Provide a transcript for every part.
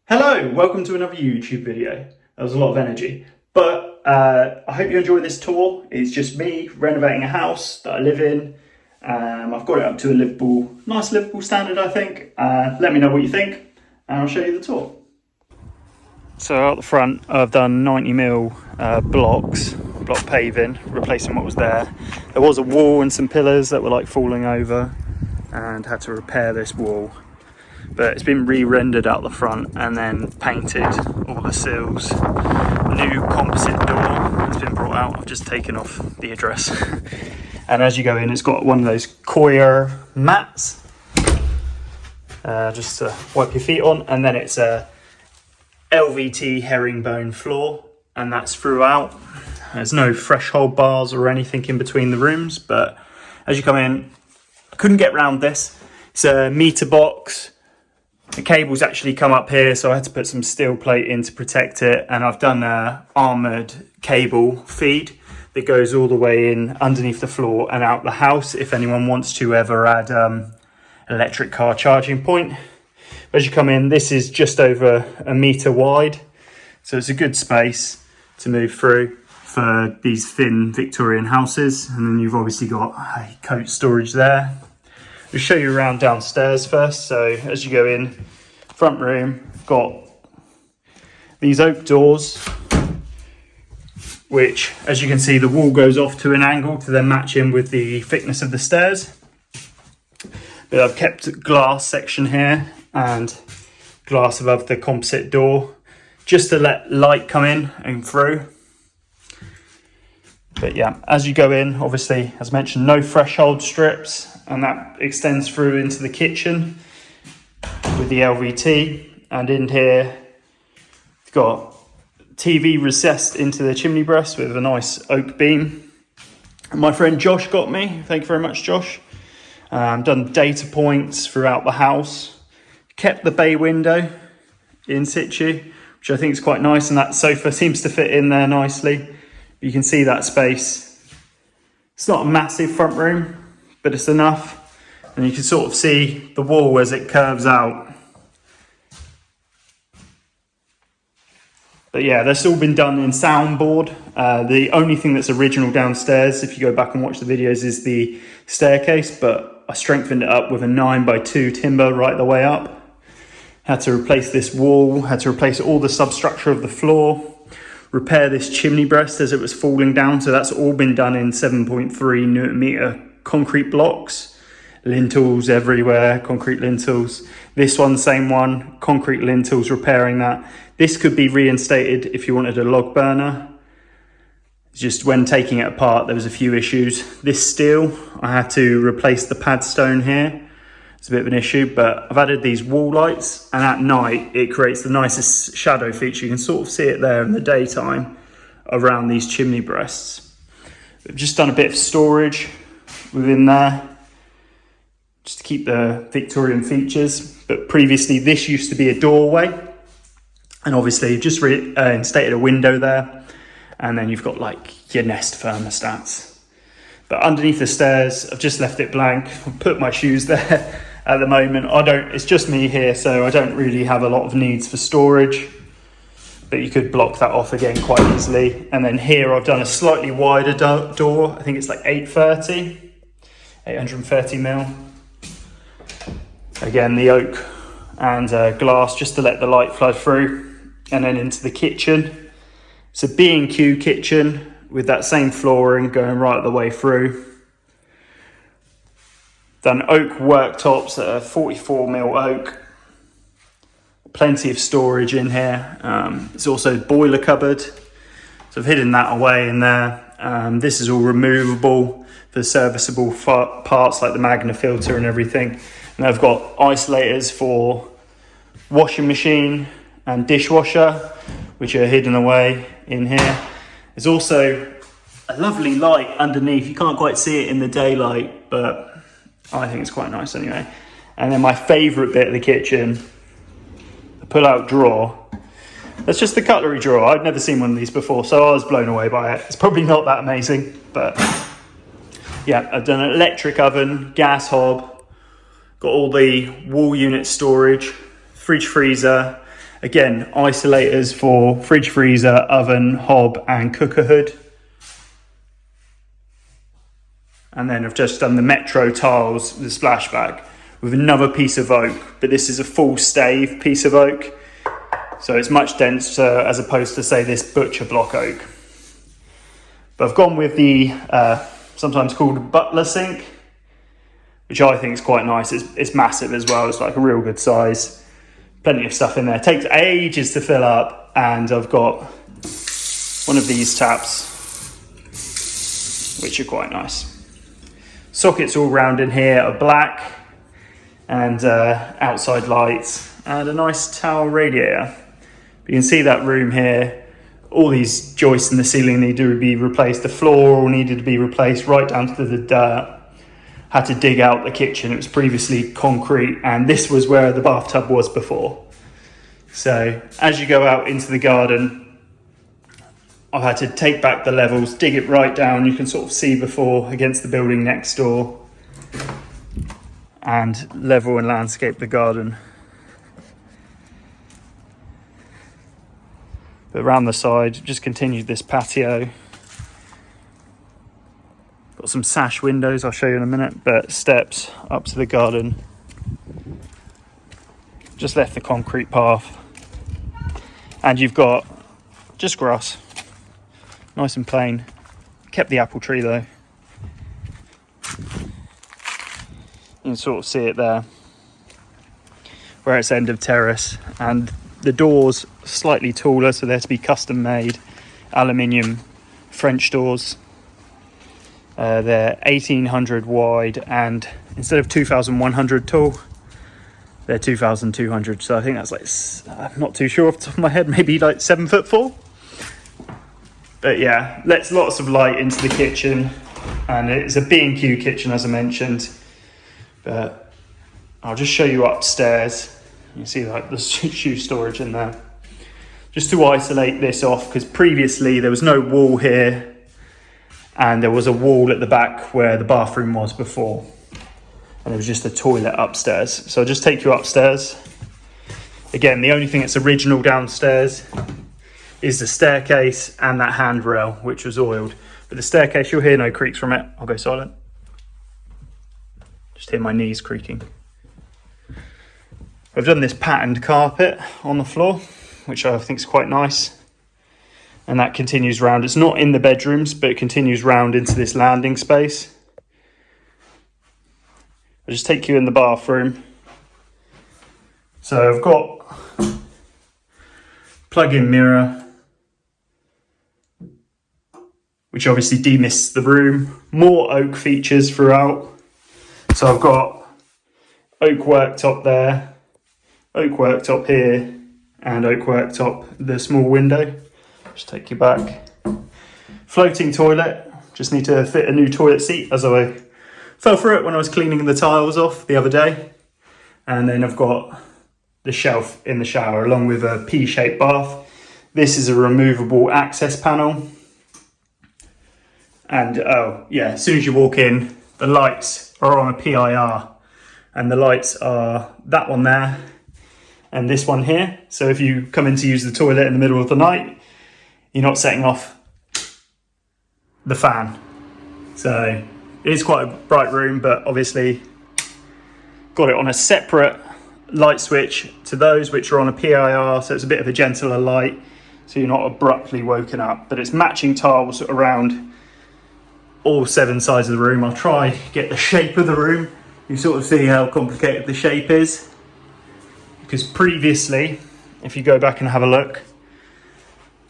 Hello, welcome to another YouTube video. That was a lot of energy, but I hope you enjoy this tour. It's just me renovating a house that I live in. I've got it up to a nice livable standard, I think. Let me know what you think, and I'll show you the tour. So out the front, I've done 90mm block paving, replacing what was there. There was a wall and some pillars that were like falling over, and had to repair this wall. But it's been re-rendered out the front and then painted all the sills. New composite door has been brought out. I've just taken off the address. And as you go in, it's got one of those coir mats, just to wipe your feet on. And then it's a LVT herringbone floor, and that's throughout. There's no threshold bars or anything in between the rooms, but as you come in, I couldn't get round this. It's a meter box. The cables actually come up here, so I had to put some steel plate in to protect it, and I've done a armoured cable feed that goes all the way in underneath the floor and out the house if anyone wants to ever add electric car charging point. As you come in, this is just over a metre wide, so it's a good space to move through for these thin Victorian houses. And then you've obviously got a coat storage there. I'll show you around downstairs first. So as you go in, front room, got these oak doors, which, as you can see, the wall goes off to an angle to then match in with the thickness of the stairs. But I've kept a glass section here and glass above the composite door, just to let light come in and through. But yeah, as you go in, obviously, as mentioned, no threshold strips, and that extends through into the kitchen with the LVT. And in here, you've got TV recessed into the chimney breast with a nice oak beam. And my friend Josh got me. Thank you very much, Josh. Done data points throughout the house. Kept the bay window in situ, which I think is quite nice, and that sofa seems to fit in there nicely. You can see that space. It's not a massive front room, but it's enough. And you can sort of see the wall as it curves out. But yeah, that's all been done in soundboard. The only thing that's original downstairs, if you go back and watch the videos, is the staircase, but I strengthened it up with a 9x2 timber right the way up. Had to replace this wall, had to replace all the substructure of the floor, repair this chimney breast as it was falling down. So that's all been done in 7.3 Nm concrete blocks, lintels everywhere, concrete lintels. This one, same one, concrete lintels, repairing that. This could be reinstated if you wanted a log burner. It's just when taking it apart, there was a few issues. This steel, I had to replace the pad stone here. It's a bit of an issue, but I've added these wall lights, and at night it creates the nicest shadow feature. You can sort of see it there in the daytime around these chimney breasts. I've just done a bit of storage within there, just to keep the Victorian features. But previously this used to be a doorway, and obviously just instated a window there, and then you've got like your Nest thermostats. But underneath the stairs, I've just left it blank. I've put my shoes there at the moment. It's just me here, so I don't really have a lot of needs for storage, but you could block that off again quite easily. And then here I've done a slightly wider door. I think it's like 830mm. Again, the oak and glass, just to let the light flow through. And then into the kitchen. It's a B&Q kitchen with that same flooring going right the way through. Done oak worktops that are 44mm oak. Plenty of storage in here. It's also a boiler cupboard, so I've hidden that away in there. This is all removable for serviceable parts like the Magna filter and everything. And I've got isolators for washing machine and dishwasher, which are hidden away in here. There's also a lovely light underneath. You can't quite see it in the daylight, but I think it's quite nice anyway. And then my favourite bit of the kitchen, the pull-out drawer. That's just the cutlery drawer. I'd never seen one of these before, so I was blown away by it. It's probably not that amazing, but yeah, I've done an electric oven, gas hob, got all the wall unit storage, fridge freezer, Again, isolators for fridge, freezer, oven, hob and cooker hood. And then I've just done the Metro tiles, the splashback, with another piece of oak, but this is a full stave piece of oak. So it's much denser as opposed to, say, this butcher block oak. But I've gone with the, sometimes called butler sink, which I think is quite nice. It's massive as well. It's like a real good size. Plenty of stuff in there. It takes ages to fill up. And I've got one of these taps, which are quite nice. Sockets all round in here are black, and outside lights, and a nice towel radiator. You can see that room here. All these joists in the ceiling need to be replaced. The floor all needed to be replaced right down to the dirt. Had to dig out the kitchen. It was previously concrete, and this was where the bathtub was before. So as you go out into the garden, I've had to take back the levels, dig it right down. You can sort of see before against the building next door, and level and landscape the garden. But around the side, just continued this patio. Got some sash windows, I'll show you in a minute, but steps up to the garden. Just left the concrete path. And you've got just grass, nice and plain. Kept the apple tree though. You can sort of see it there, where it's end of terrace, and the doors slightly taller, so they're to be custom made aluminium French doors. They're 1800 wide, and instead of 2100 tall, they're 2200. So I think that's like, I'm not too sure off the top of my head, maybe like 7'4". But yeah, lets lots of light into the kitchen, and it's a B&Q kitchen, as I mentioned. But I'll just show you upstairs. You can see like the shoe storage in there. Just to isolate this off, because previously there was no wall here, and there was a wall at the back where the bathroom was before, and it was just a toilet upstairs. So I'll just take you upstairs. Again, the only thing that's original downstairs is the staircase and that handrail, which was oiled. But the staircase, you'll hear no creaks from it. I'll go silent. Just hear my knees creaking. I've done this patterned carpet on the floor, which I think is quite nice. And that continues round. It's not in the bedrooms, but it continues round into this landing space. I'll just take you in the bathroom. So I've got plug-in mirror, which obviously demists the room. More oak features throughout. So I've got oak worktop there, oak worktop here, and oak worktop, the small window. Just take you back. Floating toilet. Just need to fit a new toilet seat, as I fell through it when I was cleaning the tiles off the other day. And then I've got the shelf in the shower, along with a P-shaped bath. This is a removable access panel. And oh yeah, as soon as you walk in, the lights are on a PIR, and the lights are that one there and this one here. So if you come in to use the toilet in the middle of the night, you're not setting off the fan. So it is quite a bright room, but obviously got it on a separate light switch to those which are on a PIR, so it's a bit of a gentler light, so you're not abruptly woken up. But it's matching tiles around all 7 sides of the room. I'll try to get the shape of the room. You sort of see how complicated the shape is, because previously, if you go back and have a look,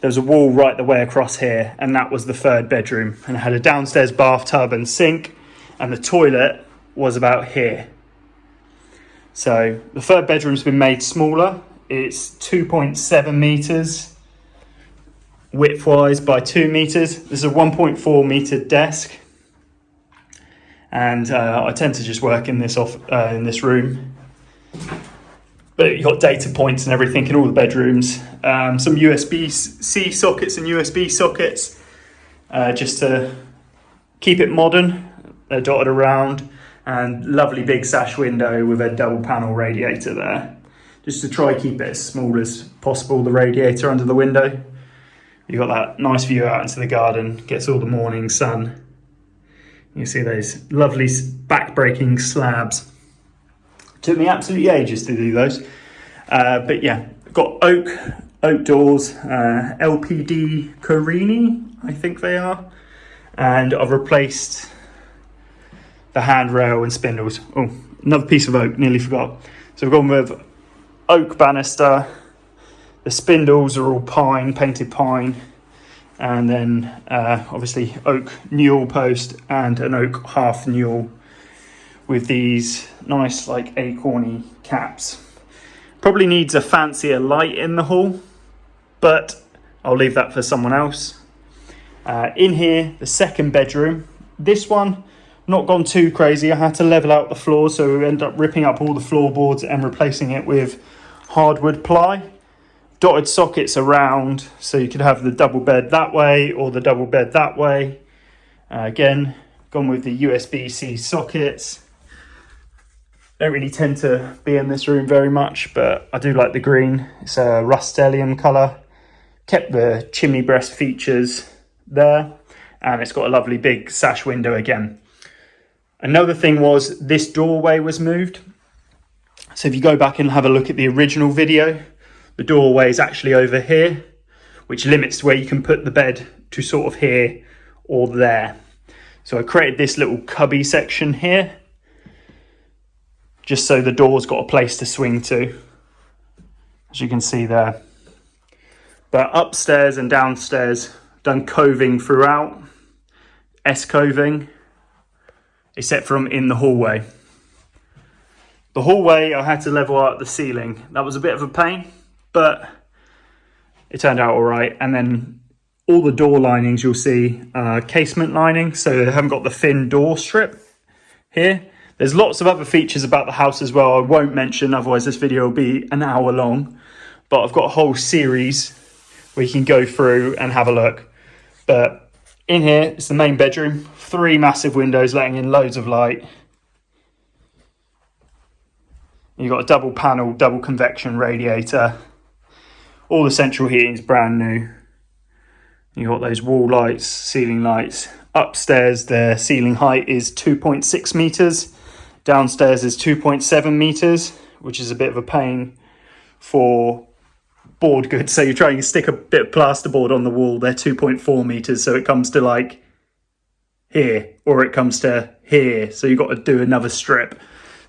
there's a wall right the way across here, and that was the 3rd bedroom, and it had a downstairs bathtub and sink, and the toilet was about here. So the 3rd bedroom's been made smaller. It's 2.7 meters width-wise by 2 meters. This is a 1.4 meter desk, and I tend to just work in in this room. But you've got data points and everything in all the bedrooms. Some USB-C sockets and USB sockets, just to keep it modern. They're dotted around, and lovely big sash window with a double panel radiator there. just to try keep it as small as possible, the radiator under the window. You've got that nice view out into the garden, gets all the morning sun. You see those lovely back-breaking slabs. Took me absolutely ages to do those. But yeah, got oak doors, LPD Carini, I think they are. And I've replaced the handrail and spindles. Oh, another piece of oak, nearly forgot. So we've gone with oak banister. The spindles are all pine, painted pine. And then obviously oak newel post and an oak half newel with these nice like acorny caps. Probably needs a fancier light in the hall, but I'll leave that for someone else. In here, the second bedroom. This one, not gone too crazy. I had to level out the floor, so we ended up ripping up all the floorboards and replacing it with hardwood ply. Dotted sockets around, so you could have the double bed that way or the double bed that way. Again, gone with the USB-C sockets. Don't really tend to be in this room very much, but I do like the green. It's a Rust-Oleum colour. Kept the chimney breast features there, and it's got a lovely big sash window again. Another thing was this doorway was moved. So if you go back and have a look at the original video, the doorway is actually over here, which limits where you can put the bed to sort of here or there. So I created this little cubby section here, just so the door's got a place to swing to, as you can see there. But upstairs and downstairs, done coving throughout, S-coving, except from in the hallway. The hallway, I had to level out the ceiling. That was a bit of a pain, but it turned out all right. And then all the door linings you'll see are casement lining, so they haven't got the thin door strip here. There's lots of other features about the house as well I won't mention, otherwise this video will be an hour long. But I've got a whole series where you can go through and have a look. But in here, it's the main bedroom. 3 massive windows letting in loads of light. You've got a double panel, double convection radiator. All the central heating is brand new. You've got those wall lights, ceiling lights. Upstairs, the ceiling height is 2.6 meters. Downstairs is 2.7 meters, which is a bit of a pain for board goods. So you're trying to stick a bit of plasterboard on the wall, they're 2.4 meters. So it comes to like here, or it comes to here. So you've got to do another strip.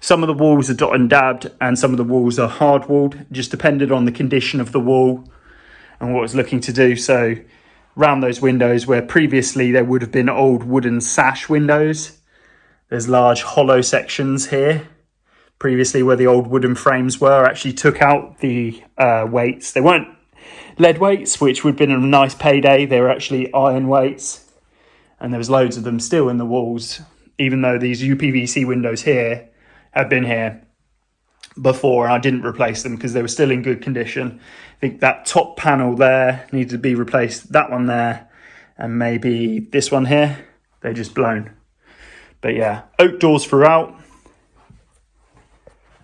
Some of the walls are dot and dabbed and some of the walls are hard walled, just depended on the condition of the wall and what it's looking to do. So around those windows where previously there would have been old wooden sash windows, there's large hollow sections here. Previously where the old wooden frames were, I actually took out the weights. They weren't lead weights, which would have been a nice payday. They were actually iron weights, and there was loads of them still in the walls, even though these UPVC windows here have been here before, and I didn't replace them because they were still in good condition. I think that top panel there needed to be replaced, that one there, and maybe this one here. They're just blown. But yeah, oak doors throughout,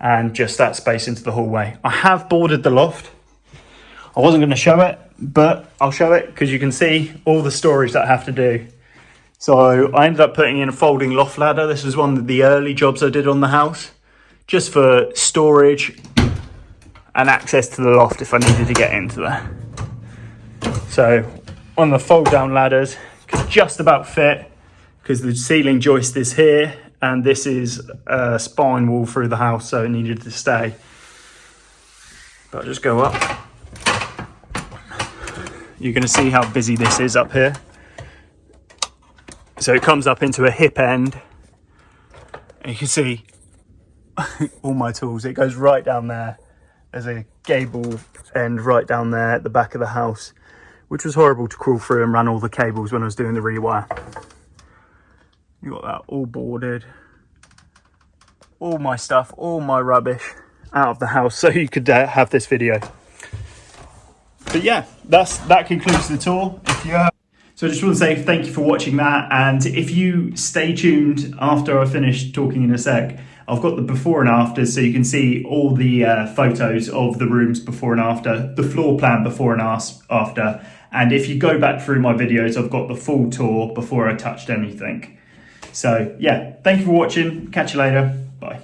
and just that space into the hallway. I have boarded the loft. I wasn't going to show it, but I'll show it because you can see all the storage that I have to do. So I ended up putting in a folding loft ladder. This was one of the early jobs I did on the house, just for storage and access to the loft if I needed to get into there. So one of the fold down ladders could just about fit because the ceiling joist is here and this is a spine wall through the house, so it needed to stay. But I'll just go up. You're going to see how busy this is up here. So it comes up into a hip end. And you can see all my tools. It goes right down there. There's a gable end right down there at the back of the house, which was horrible to crawl through and run all the cables when I was doing the rewire. You got that all boarded. All my stuff, all my rubbish out of the house so you could have this video. But yeah, that concludes the tour. So I just want to say thank you for watching that, and if you stay tuned after I finish talking in a sec, I've got the before and after, so you can see all the photos of the rooms before and after, the floor plan before and after. And if you go back through my videos, I've got the full tour before I touched anything. So yeah, thank you for watching. Catch you later. Bye.